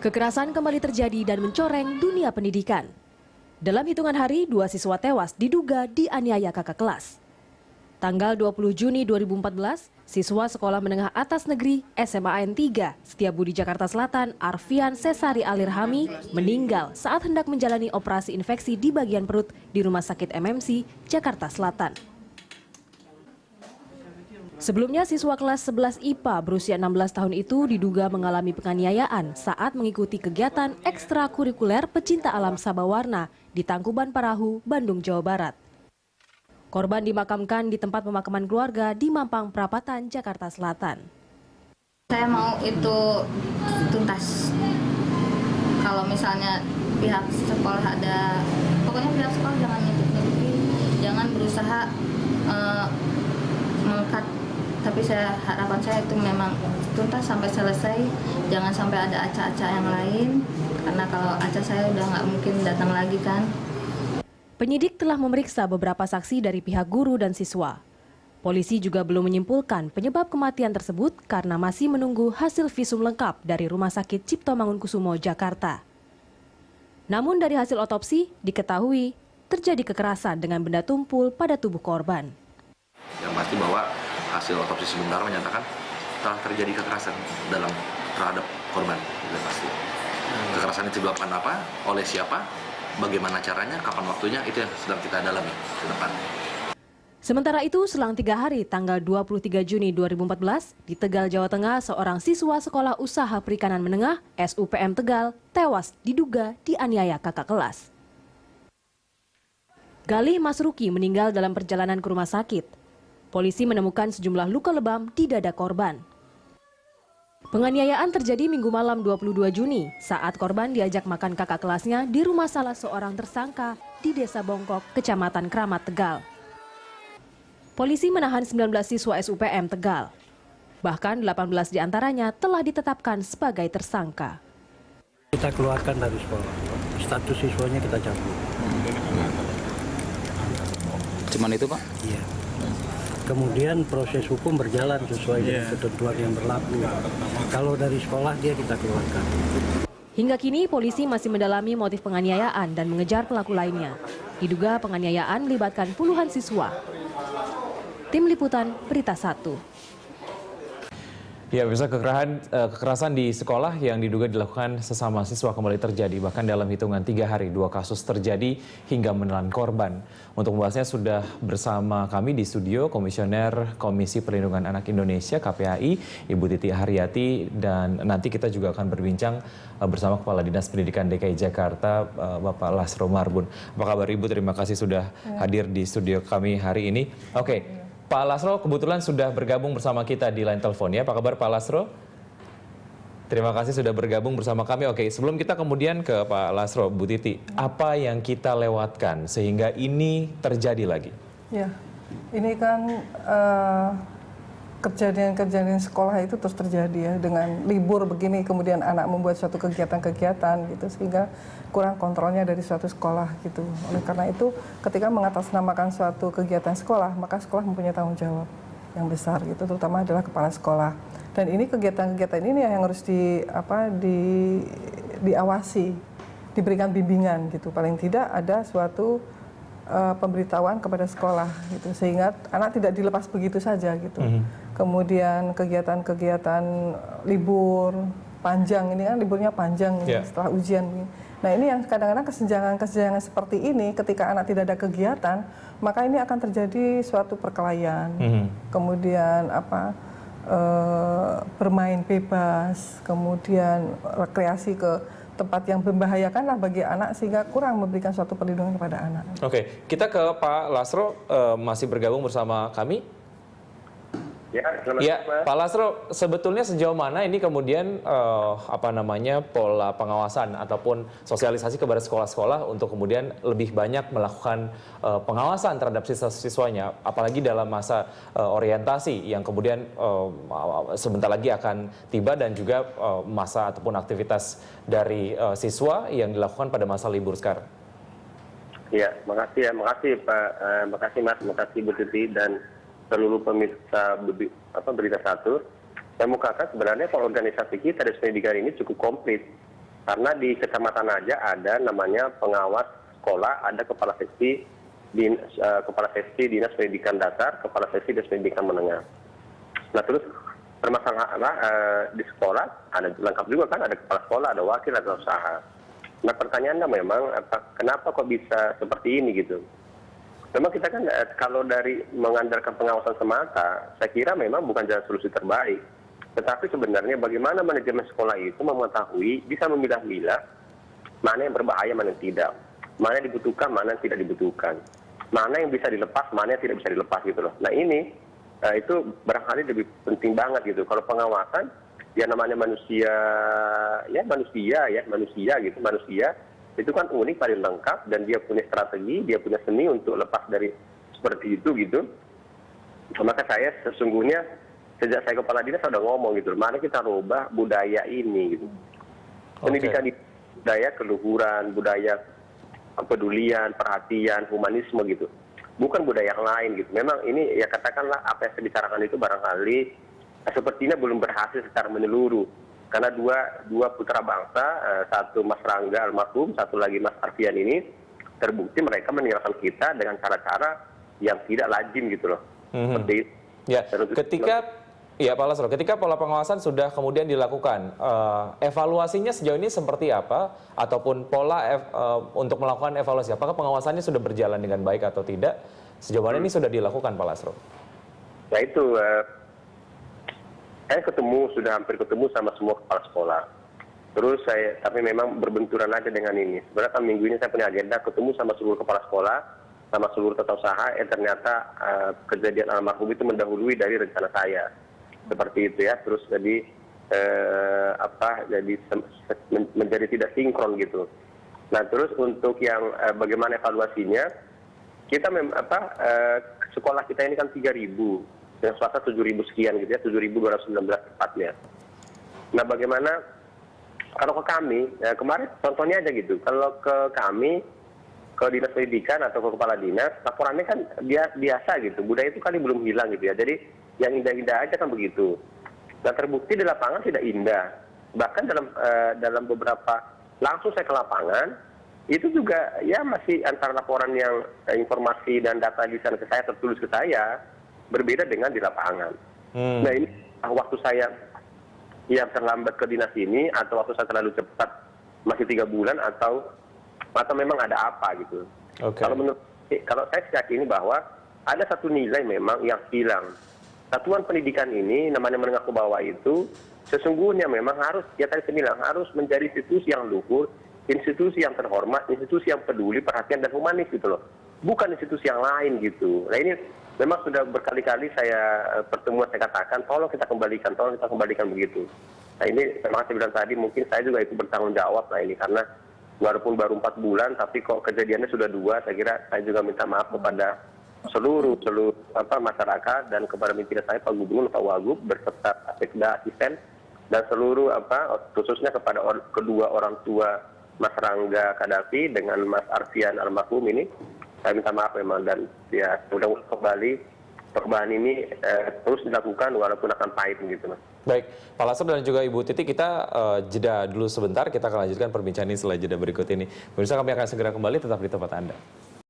Kekerasan kembali terjadi dan mencoreng dunia pendidikan. Dalam hitungan hari, 2 siswa tewas diduga dianiaya kakak kelas. Tanggal 20 Juni 2014, siswa Sekolah Menengah Atas Negeri SMAN 3 Setiabudi Jakarta Selatan Arfian Sesari Alirhami meninggal saat hendak menjalani operasi infeksi di bagian perut di Rumah Sakit MMC, Jakarta Selatan. Sebelumnya, siswa kelas 11 IPA berusia 16 tahun itu diduga mengalami penganiayaan saat mengikuti kegiatan ekstrakurikuler pecinta alam Sabawarna di Tangkuban Parahu, Bandung, Jawa Barat. Korban dimakamkan di tempat pemakaman keluarga di Mampang Perapatan, Jakarta Selatan. Saya mau itu tuntas. Kalau misalnya pihak sekolah pokoknya pihak sekolah jangan nutup-nutupin, jangan berusaha mengangkat. Tapi harapan saya itu memang tuntas sampai selesai, jangan sampai ada acak-acak yang lain, karena kalau acak saya udah nggak mungkin datang lagi kan. Penyidik telah memeriksa beberapa saksi dari pihak guru dan siswa. Polisi juga belum menyimpulkan penyebab kematian tersebut karena masih menunggu hasil visum lengkap dari Rumah Sakit Cipto Mangunkusumo, Jakarta. Namun dari hasil otopsi diketahui terjadi kekerasan dengan benda tumpul pada tubuh korban. Yang pasti bahwa hasil otopsi sementara menyatakan telah terjadi kekerasan terhadap korban. Sudah pasti. Kekerasan itu dilakukan apa? Oleh siapa? Bagaimana caranya? Kapan waktunya? Itu yang sedang kita dalami ke depan. Sementara itu, selang 3 hari, tanggal 23 Juni 2014, di Tegal, Jawa Tengah, seorang siswa Sekolah Usaha Perikanan Menengah SUPM Tegal tewas diduga dianiaya kakak kelas. Galih Masruki meninggal dalam perjalanan ke rumah sakit. Polisi menemukan sejumlah luka lebam di dada korban. Penganiayaan terjadi Minggu malam 22 Juni saat korban diajak makan kakak kelasnya di rumah salah seorang tersangka di Desa Bongkok, Kecamatan Kramat, Tegal. Polisi menahan 19 siswa SUPM Tegal. Bahkan 18 diantaranya telah ditetapkan sebagai tersangka. Kita keluarkan dari sekolah, status siswanya kita cabut. Cuman itu, Pak? Iya. Kemudian proses hukum berjalan sesuai dengan ketentuan yang berlaku. Kalau dari sekolah dia kita keluarkan. Hingga kini polisi masih mendalami motif penganiayaan dan mengejar pelaku lainnya. Diduga penganiayaan melibatkan puluhan siswa. Tim Liputan Berita 1. Ya, bisa kekerasan di sekolah yang diduga dilakukan sesama siswa kembali terjadi. Bahkan dalam hitungan 3 hari, 2 kasus terjadi hingga menelan korban. Untuk membahasnya sudah bersama kami di studio Komisioner Komisi Perlindungan Anak Indonesia KPAI, Ibu Titi Haryati, dan nanti kita juga akan berbincang bersama Kepala Dinas Pendidikan DKI Jakarta, Bapak Lasro Marbun. Apa kabar Ibu? Terima kasih sudah hadir di studio kami hari ini. Oke. Pak Lasro kebetulan sudah bergabung bersama kita di line telepon ya. Apa kabar Pak Lasro? Terima kasih sudah bergabung bersama kami. Oke, sebelum kita kemudian ke Pak Lasro, Bu Titi, apa yang kita lewatkan sehingga ini terjadi lagi? Ya, ini kan kejadian-kejadian sekolah itu terus terjadi ya, dengan libur begini kemudian anak membuat suatu kegiatan-kegiatan gitu sehingga kurang kontrolnya dari suatu sekolah gitu. Oleh karena itu ketika mengatasnamakan suatu kegiatan sekolah, maka sekolah mempunyai tanggung jawab yang besar gitu, terutama adalah kepala sekolah. Dan ini kegiatan-kegiatan ini yang harus diawasi, diberikan bimbingan gitu. Paling tidak ada suatu pemberitahuan kepada sekolah gitu, sehingga anak tidak dilepas begitu saja gitu. Kemudian kegiatan-kegiatan libur panjang, ini kan liburnya panjang setelah ujian. Nah ini yang kadang-kadang kesenjangan-kesenjangan seperti ini, ketika anak tidak ada kegiatan, maka ini akan terjadi suatu perkelahian. Kemudian bermain bebas, kemudian rekreasi ke tempat yang membahayakan lah bagi anak sehingga kurang memberikan suatu perlindungan kepada anak. Oke, kita ke Pak Lasro, masih bergabung bersama kami. Ya, Pak Lasro, sebetulnya sejauh mana ini kemudian pola pengawasan ataupun sosialisasi kepada sekolah-sekolah untuk kemudian lebih banyak melakukan pengawasan terhadap siswa-siswanya, apalagi dalam masa orientasi yang kemudian sebentar lagi akan tiba dan juga masa ataupun aktivitas dari siswa yang dilakukan pada masa libur sekarang. Ya, makasih Pak, makasih Mas, makasih Bu Titi dan seluruh pemirsa Berita 1. Saya mukakan sebenarnya kalau organisasi kita dari pendidikan ini cukup komplit. Karena di kecamatan aja ada namanya pengawas sekolah, ada kepala seksi dinas pendidikan dasar, kepala seksi dinas pendidikan menengah. Nah terus permasalahan di sekolah ada lengkap juga kan, ada kepala sekolah, ada wakil, ada usaha. Nah pertanyaannya memang kenapa kok bisa seperti ini gitu? Memang kita kan kalau dari mengandalkan pengawasan semata, saya kira memang bukan jalan solusi terbaik. Tetapi sebenarnya bagaimana manajemen sekolah itu mengetahui, bisa memilah-milah mana yang berbahaya, mana yang tidak. Mana yang dibutuhkan, mana yang tidak dibutuhkan. Mana yang bisa dilepas, mana yang tidak bisa dilepas gitu loh. Nah ini, itu barangkali lebih penting banget gitu. Kalau pengawasan, ya namanya manusia gitu. Manusia itu kan unik, paling lengkap, dan dia punya strategi, dia punya seni untuk lepas dari seperti itu gitu. Maka saya sesungguhnya, sejak saya kepala dinas sudah ngomong gitu, mana kita rubah budaya ini gitu. Pendidikan budaya keluhuran, budaya kepedulian, perhatian, humanisme gitu. Bukan budaya yang lain gitu. Memang ini ya katakanlah apa yang saya bicarakan itu barangkali sepertinya belum berhasil secara menyeluruh. Karena dua putra bangsa, satu Mas Rangga almarhum, satu lagi Mas Arfian ini, terbukti mereka meninggalkan kita dengan cara-cara yang tidak lazim gitu loh. Seperti itu. Ya, Pak Lasro, ketika pola pengawasan sudah kemudian dilakukan, evaluasinya sejauh ini seperti apa? Ataupun pola untuk melakukan evaluasi, apakah pengawasannya sudah berjalan dengan baik atau tidak? Sejauh mana ini sudah dilakukan, Pak Lasro? Nah itu, saya sudah hampir ketemu sama semua kepala sekolah. Terus tapi memang berbenturan aja dengan ini. Sebenarnya kan minggu ini saya punya agenda ketemu sama seluruh kepala sekolah, sama seluruh tata usaha, ternyata kejadian almarhum itu mendahului dari rencana saya. Seperti itu ya, terus jadi menjadi tidak sinkron gitu. Nah terus untuk yang bagaimana evaluasinya, kita sekolah kita ini kan 3.000, yang swasta 7.000 sekian gitu ya, 7.219 tepatnya. Nah bagaimana kalau ke kami, kemarin contohnya aja gitu, kalau ke kami, ke dinas pendidikan atau ke kepala dinas, laporannya kan biasa gitu, budaya itu kali belum hilang gitu ya, jadi yang indah-indah aja kan begitu. Nah terbukti di lapangan tidak indah. Bahkan dalam beberapa, langsung saya ke lapangan, itu juga ya masih antara laporan yang informasi dan data di sana ke saya, tertulis ke saya, berbeda dengan di lapangan. Nah ini waktu saya yang terlambat ke dinas ini, atau waktu saya terlalu cepat, masih 3 bulan, atau memang ada apa gitu. Kalau saya yakini bahwa ada satu nilai memang yang hilang. Satuan pendidikan ini, namanya menengah ke bawah itu, sesungguhnya memang harus, ya tadi saya bilang, harus menjadi institusi yang luhur, institusi yang terhormat, institusi yang peduli, perhatian, dan humanis gitu loh. Bukan institusi yang lain gitu. Nah ini memang sudah berkali-kali saya pertemuan, saya katakan, tolong kita kembalikan begitu. Nah ini memang saya bilang tadi, mungkin saya juga ikut bertanggung jawab lah ini, karena walaupun baru 4 bulan, tapi kok kejadiannya sudah 2, saya kira saya juga minta maaf kepada seluruh masyarakat dan kepada pimpinan saya Pak Gubernur, Pak Wagub beserta Sekda, asisten, dan seluruh khususnya kepada kedua orang tua Mas Rangga Kadafi dengan Mas Arfian almarhum ini, saya minta maaf memang, dan ya mudah-mudahan kembali perubahan ini terus dilakukan walaupun akan pahit gitu Mas. Baik, Pak Lasro dan juga Ibu Titi, kita jeda dulu sebentar, kita akan lanjutkan perbincangan ini setelah jeda berikut ini. Pemirsa, kami akan segera kembali, tetap di tempat Anda.